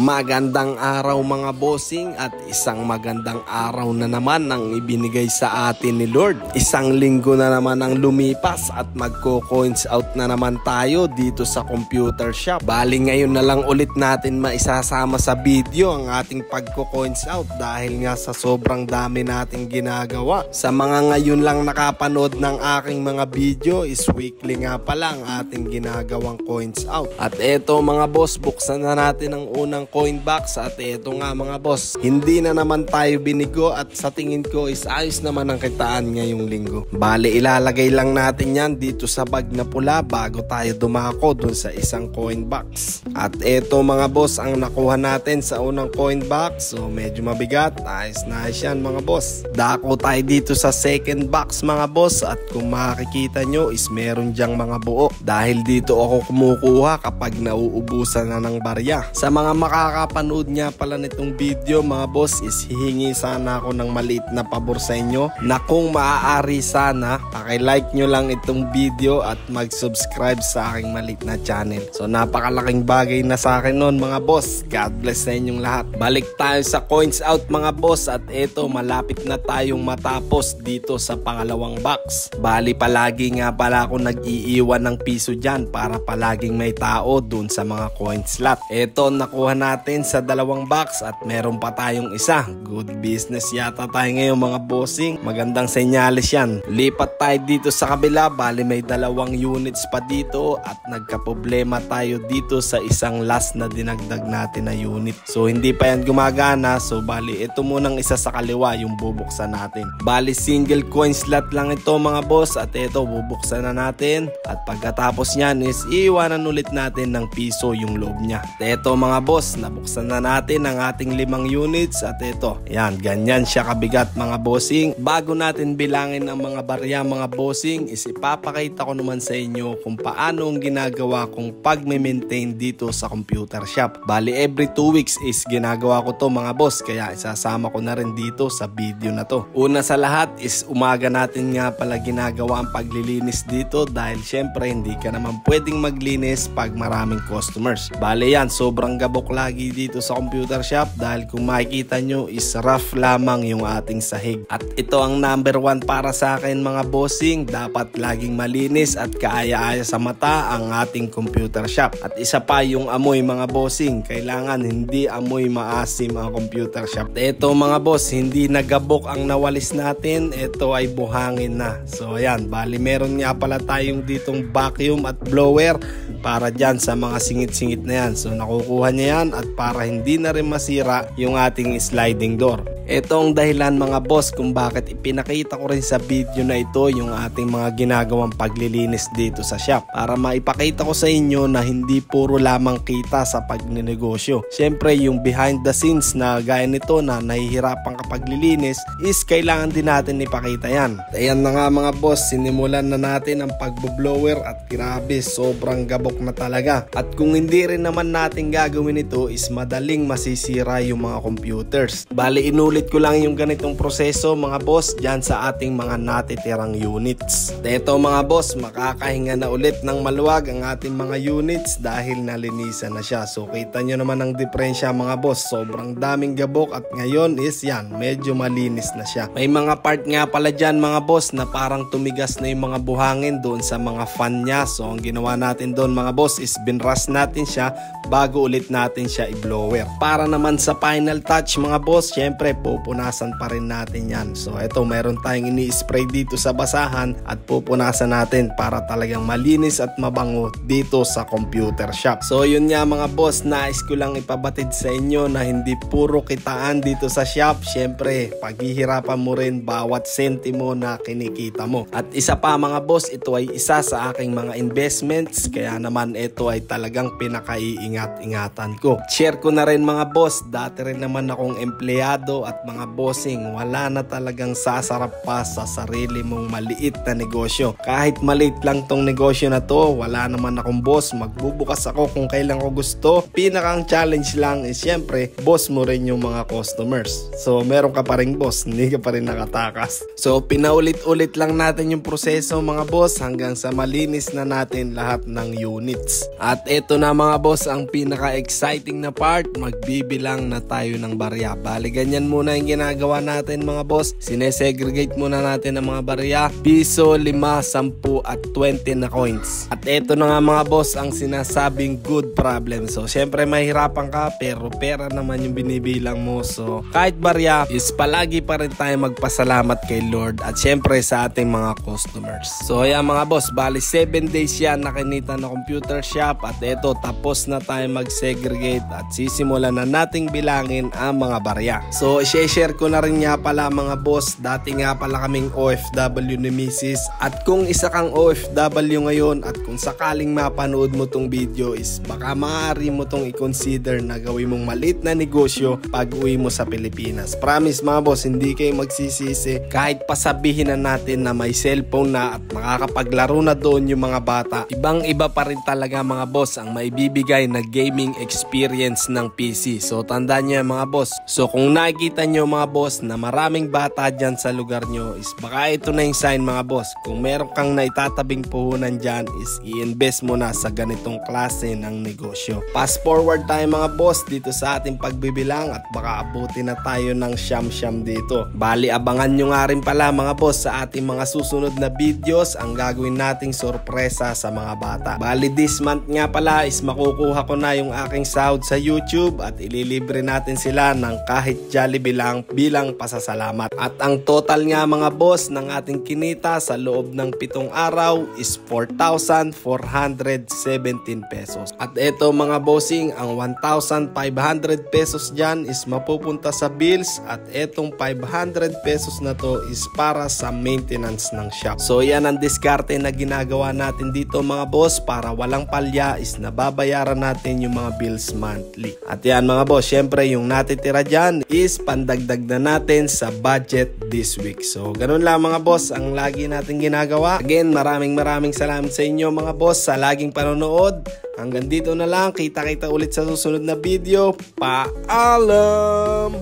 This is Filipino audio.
Magandang araw mga bossing at isang magandang araw na naman ang ibinigay sa atin ni Lord. Isang linggo na naman ang lumipas at magko-coins out na naman tayo dito sa computer shop. Bali ngayon na lang ulit natin maisasama sa video ang ating pagko-coins out dahil nga sa sobrang dami nating ginagawa. Sa mga ngayon lang nakapanood ng aking mga video is weekly nga pala ang ating ginagawang coins out. At eto mga boss, buksan na natin ang unang coin box at eto nga mga boss, hindi na naman tayo binigo at sa tingin ko is ayos naman ang kitaan ngayong linggo. Bali ilalagay lang natin yan dito sa bag na pula bago tayo dumako dun sa isang coin box. At eto mga boss ang nakuha natin sa unang coin box, so medyo mabigat, ayos na yan mga boss. Dako tayo dito sa second box mga boss at kung makikita nyo is meron dyang mga buo dahil dito ako kumukuha kapag nauubusan na ng barya. Sa mga makakapanood nga pala nitong video mga boss is hihingi sana ako ng maliit na pabor sa inyo na kung maaari sana paki-like nyo lang itong video at mag-subscribe sa aking maliit na channel. So napakalaking bagay na sa akin nun mga boss. God bless sa inyong lahat. Balik tayo sa coins out mga boss at eto malapit na tayong matapos dito sa pangalawang box. Bali palagi nga pala ako nag-iiwan ng piso dyan para palaging may tao dun sa mga coin slot. Eto nakuha natin sa dalawang box at meron pa tayong isa. Good business yata tayo ngayon mga bossing. Magandang senyales yan. Lipat tayo dito sa kabila. Bali may dalawang units pa dito at nagkaproblema tayo dito sa isang last na dinagdag natin na unit. So hindi pa yan gumagana. So bali ito munang isa sa kaliwa yung bubuksan natin. Bali single coin slot lang ito mga boss at ito bubuksan na natin. At pagkatapos nyan is iiwanan ulit natin ng piso yung loob niya. At ito mga boss, nabuksan na natin ang ating 5 units at ito, yan, ganyan siya kabigat mga bossing. Bago natin bilangin ang mga barya mga bossing is ipapakita ko naman sa inyo kung paano ang ginagawa kong pag-maintain dito sa computer shop. Bali every 2 weeks is ginagawa ko to mga boss, kaya isasama ko na rin dito sa video na to. Una sa lahat is umaga natin nga pala ginagawa ang paglilinis dito dahil syempre hindi ka naman pwedeng maglinis pag maraming customers. Bali yan, sobrang gabok lagi dito sa computer shop dahil kung makikita nyo is rough lamang yung ating sahig. At ito ang number 1 para sa akin mga bossing, dapat laging malinis at kaaya-aya sa mata ang ating computer shop. At isa pa yung amoy mga bossing, kailangan hindi amoy maasim ang computer shop. Ito mga boss, hindi nagabok ang nawalis natin, ito ay buhangin na. So ayan, bali meron nga pala tayong ditong vacuum at blower para dyan sa mga singit-singit na yan. So nakukuha niya yan at para hindi na rin masira yung ating sliding door. Ito ang dahilan mga boss kung bakit ipinakita ko rin sa video na ito yung ating mga ginagawang paglilinis dito sa shop. Para maipakita ko sa inyo na hindi puro lamang kita sa pagnenegosyo. Siyempre yung behind the scenes na gaya nito na nahihirapan kapag lilinis is kailangan din natin ipakita yan. Ayan na nga mga boss, sinimulan na natin ang pagboblower at grabe sobrang gabok na talaga. At kung hindi rin naman natin gagawin ito is madaling masisira yung mga computers. Bali inulit ko lang yung ganitong proseso mga boss dyan sa ating mga natitirang units. Ito mga boss, makakahinga na ulit ng maluwag ang ating mga units dahil nalinisan na siya. So kita nyo naman ang diferensya mga boss, sobrang daming gabok at ngayon is yan, medyo malinis na siya. May mga part nga pala dyan mga boss na parang tumigas na yung mga buhangin doon sa mga fan niya. So ang ginawa natin doon mga boss is binras natin siya bago ulit natin siya i-blower. Para naman sa final touch mga boss, syempre pupunasan pa rin natin yan. So ito meron tayong ini-spray dito sa basahan at pupunasan natin para talagang malinis at mabango dito sa computer shop. So yun nga mga boss, nais ko lang ipabatid sa inyo na hindi puro kitaan dito sa shop. Syempre paghihirapan mo rin bawat sentimo na kinikita mo. At isa pa mga boss, ito ay isa sa aking mga investments kaya naman ito ay talagang pinakaiingat-ingatan ko. Share ko na rin mga boss, dati rin naman akong empleyado at mga bossing, wala na talagang sasarap pa sa sarili mong maliit na negosyo. Kahit maliit lang tong negosyo na to, wala naman akong boss, magbubukas ako kung kailan ko gusto. Pinakang challenge lang is syempre, boss mo rin yung mga customers. So meron ka pa rin boss, hindi ka pa rin nakatakas. So pinaulit-ulit lang natin yung proseso mga boss hanggang sa malinis na natin lahat ng units. At ito na mga boss ang pinaka-exciting na part, magbibilang na tayo ng barya. Bali ganyan muna yung ginagawa natin mga boss. Sinesegregate muna natin ang mga barya, piso, 5, 10 at 20 na coins. At ito na nga mga boss ang sinasabing good problem. So syempre mahirapan ka pero pera naman yung binibilang mo. So kahit barya is palagi pa rin tayo magpasalamat kay Lord at syempre sa ating mga customers. So ayan mga boss, bali 7 days yan nakinita na computer shop at eto tapos na tayo mag-segregate at sisimulan na nating bilangin ang mga barya. So i-share ko na rin nga pala mga boss, dati nga pala kaming OFW ni Mrs. At kung isa kang OFW ngayon at kung sakaling mapanood mo tong video is baka maaari mo tong i-consider na gawin mong maliit na negosyo pag uwi mo sa Pilipinas. Promise mga boss, hindi kayo magsisisi kahit pasabihin na natin na may cellphone na at makakapaglaro na doon yung mga bata. Ibang iba pa rin talaga mga boss ang maibibigay na gaming experience ng PC. So tandaan nyo mga boss. So kung nakikita nyo mga boss na maraming bata dyan sa lugar nyo is baka ito na yung sign mga boss. Kung meron kang naitatabing puhunan dyan is i-invest mo na sa ganitong klase ng negosyo. Fast forward tayo mga boss dito sa ating pagbibilang at baka abutin na tayo ng siyam-siyam dito. Bali abangan nyo nga rin pala mga boss sa ating mga susunod na videos ang gagawin nating sorpresa sa mga bata. Bali this month nga pala is makukuha ko na yung aking sahod sa YouTube at ililibre natin sila ng kahit Jollibee lang bilang pasasalamat. At ang total nga mga boss ng ating kinita sa loob ng 7 araw is 4,417 pesos. At eto mga bossing, ang 1,500 pesos dyan is mapupunta sa bills at etong 500 pesos na to is para sa maintenance ng shop. So yan ang diskarte na ginagawa natin dito mga boss para walang palya is nababayaran natin yung mga bills monthly. At yan mga boss, syempre yung natitira dyan is pandagdag na natin sa budget this week. So ganun lang mga boss ang lagi natin ginagawa. Again, maraming salamat sa inyo mga boss sa laging panonood. Hanggang dito na lang, kita-kita ulit sa susunod na video. Paalam!